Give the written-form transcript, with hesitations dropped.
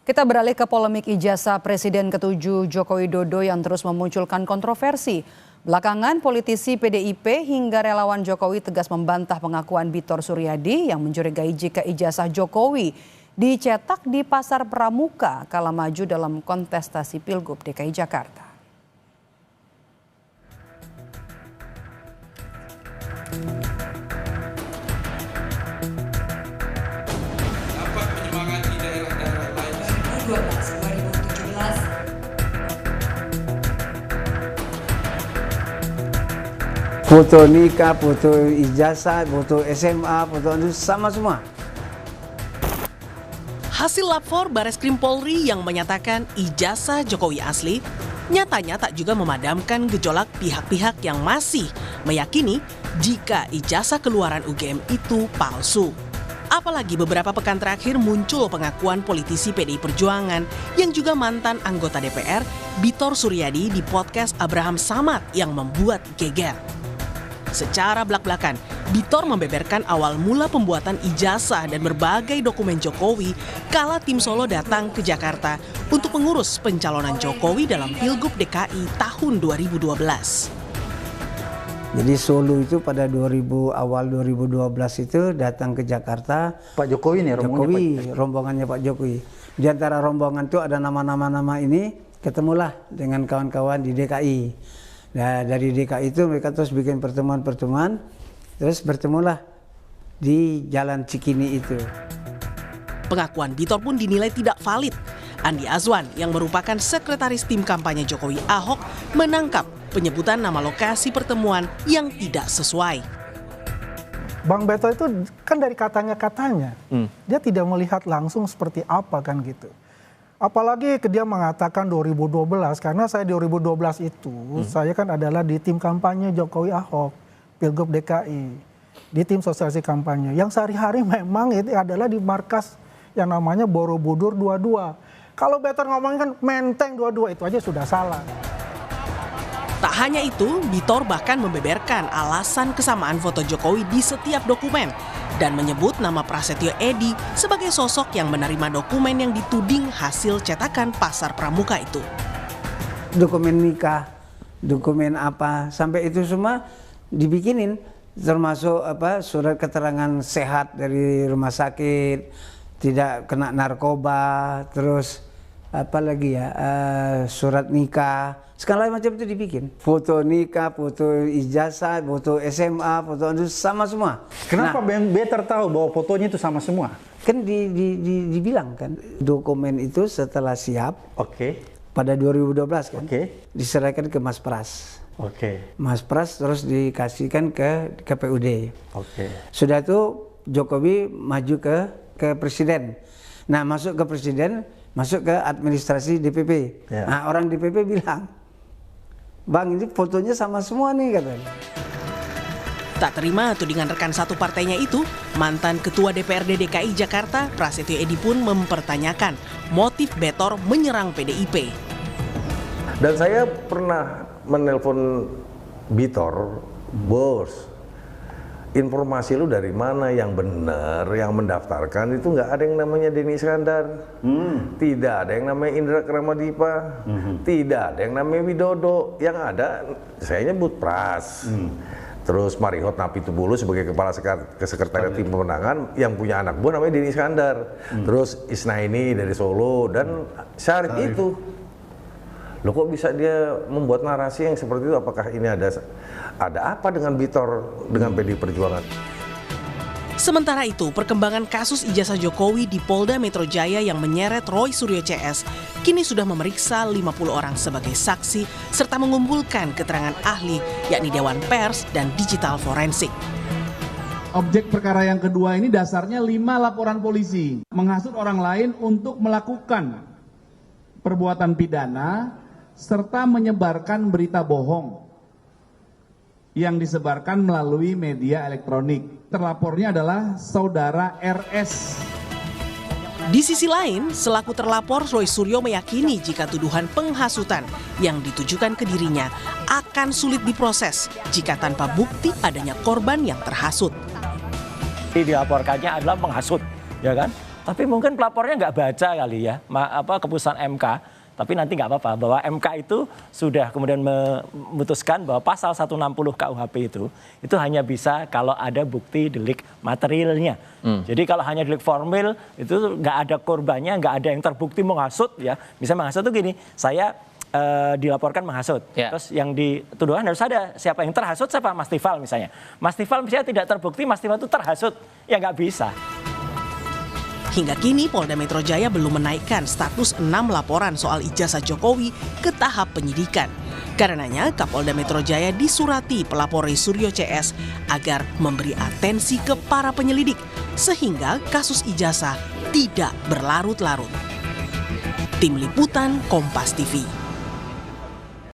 Kita beralih ke polemik ijazah Presiden ke-7 Joko Widodo yang terus memunculkan kontroversi. Belakangan politisi PDIP hingga relawan Jokowi tegas membantah pengakuan Bitor Suryadi yang mencurigai jika ijazah Jokowi dicetak di Pasar Pramuka kala maju dalam kontestasi Pilgub DKI Jakarta. Dapat menyemangati daerah-daerah lain. 2012-2017. Foto nikah, foto ijazah, foto SMA, foto itu sama semua. Hasil lapor Bareskrim Polri yang menyatakan ijazah Jokowi asli nyatanya tak juga memadamkan gejolak pihak-pihak yang masih meyakini jika ijazah keluaran UGM itu palsu. Apalagi beberapa pekan terakhir muncul pengakuan politisi PDI Perjuangan yang juga mantan anggota DPR, Bitor Suryadi di podcast Abraham Samad yang membuat geger. Secara belak-belakan, Bitor membeberkan awal mula pembuatan ijazah dan berbagai dokumen Jokowi kala tim Solo datang ke Jakarta untuk mengurus pencalonan Jokowi dalam Pilgub DKI tahun 2012. Jadi Solo itu pada awal 2012 itu datang ke Jakarta. Pak Jokowi nih, rombongannya Pak Jokowi. Di antara rombongan itu ada nama-nama ini, ketemulah dengan kawan-kawan di DKI. Nah, dari DKI itu mereka terus bikin pertemuan-pertemuan, terus bertemulah di Jalan Cikini itu. Pengakuan Bitor pun dinilai tidak valid. Andi Azwan yang merupakan sekretaris tim kampanye Jokowi Ahok menangkap penyebutan nama lokasi pertemuan yang tidak sesuai. Bang Beto itu kan dari katanya, dia tidak melihat langsung seperti apa kan gitu. Apalagi dia mengatakan 2012, karena saya 2012 itu, saya kan adalah di tim kampanye Jokowi Ahok, Pilgub DKI, di tim sosialisasi kampanye. Yang sehari-hari memang itu adalah di markas yang namanya Borobudur 22. Kalau Beto ngomongin kan Menteng 22, itu aja sudah salah. Tak hanya itu, Bitor bahkan membeberkan alasan kesamaan foto Jokowi di setiap dokumen dan menyebut nama Prasetyo Edy sebagai sosok yang menerima dokumen yang dituding hasil cetakan Pasar Pramuka itu. Dokumen nikah, dokumen apa, sampai itu semua dibikinin, termasuk surat keterangan sehat dari rumah sakit, tidak kena narkoba, terus surat nikah, segala macam itu dibikin. Foto nikah, foto ijazah, foto SMA, foto itu sama semua. Kenapa Better tahu bahwa fotonya itu sama semua? Kan dibilang kan, dokumen itu setelah siap, pada 2012 kan, diserahkan ke Mas Pras. Mas Pras terus dikasihkan ke KPUD. Sudah itu Jokowi maju ke presiden. Nah, masuk ke presiden, masuk ke administrasi DPP. Nah, orang DPP bilang, Bang, ini fotonya sama semua nih, katanya. Tak terima tudingan rekan satu partainya itu, mantan Ketua DPRD DKI Jakarta, Prasetyo Edy pun mempertanyakan motif Betor menyerang PDIP. Dan saya pernah menelpon Bitor, bos, informasi lu dari mana yang benar, yang mendaftarkan itu nggak ada yang namanya Denny Iskandar, tidak ada yang namanya Indra Kramadipa, tidak ada yang namanya Widodo, yang ada saya nyebut Pras, terus Marihot Napitupulu sebagai kepala sekretariat tim pemenangan yang punya anak buah namanya Denny Iskandar, terus Isnaini dari Solo dan Syarif itu. Loh, kok bisa dia membuat narasi yang seperti itu? Apakah ini ada apa dengan Bitor, dengan PDI Perjuangan? Sementara itu, perkembangan kasus ijazah Jokowi di Polda Metro Jaya yang menyeret Roy Suryo CS kini sudah memeriksa 50 orang sebagai saksi serta mengumpulkan keterangan ahli yakni Dewan Pers dan Digital Forensik. Objek perkara yang kedua ini dasarnya 5 laporan polisi menghasut orang lain untuk melakukan perbuatan pidana serta menyebarkan berita bohong yang disebarkan melalui media elektronik. Terlapornya adalah saudara RS. Di sisi lain, selaku terlapor Roy Suryo meyakini jika tuduhan penghasutan yang ditujukan ke dirinya akan sulit diproses jika tanpa bukti adanya korban yang terhasut. Dilaporkannya adalah menghasut, ya kan? Tapi mungkin pelapornya nggak baca kali ya, keputusan MK. Tapi nanti nggak apa-apa, bahwa MK itu sudah kemudian memutuskan bahwa pasal 160 KUHP itu hanya bisa kalau ada bukti delik materialnya. Jadi kalau hanya delik formil, itu nggak ada korbannya, nggak ada yang terbukti menghasut ya. Misalnya menghasut itu gini, saya dilaporkan menghasut. Terus yang dituduhkan harus ada siapa yang terhasut, siapa Mas Tifal misalnya. Mas Tifal misalnya tidak terbukti, Mas Tifal itu terhasut, ya nggak bisa. Hingga kini Polda Metro Jaya belum menaikkan status 6 laporan soal ijazah Jokowi ke tahap penyidikan. Karenanya Kapolda Metro Jaya disurati pelapor Suryo CS agar memberi atensi ke para penyelidik sehingga kasus ijazah tidak berlarut-larut. Tim Liputan Kompas TV.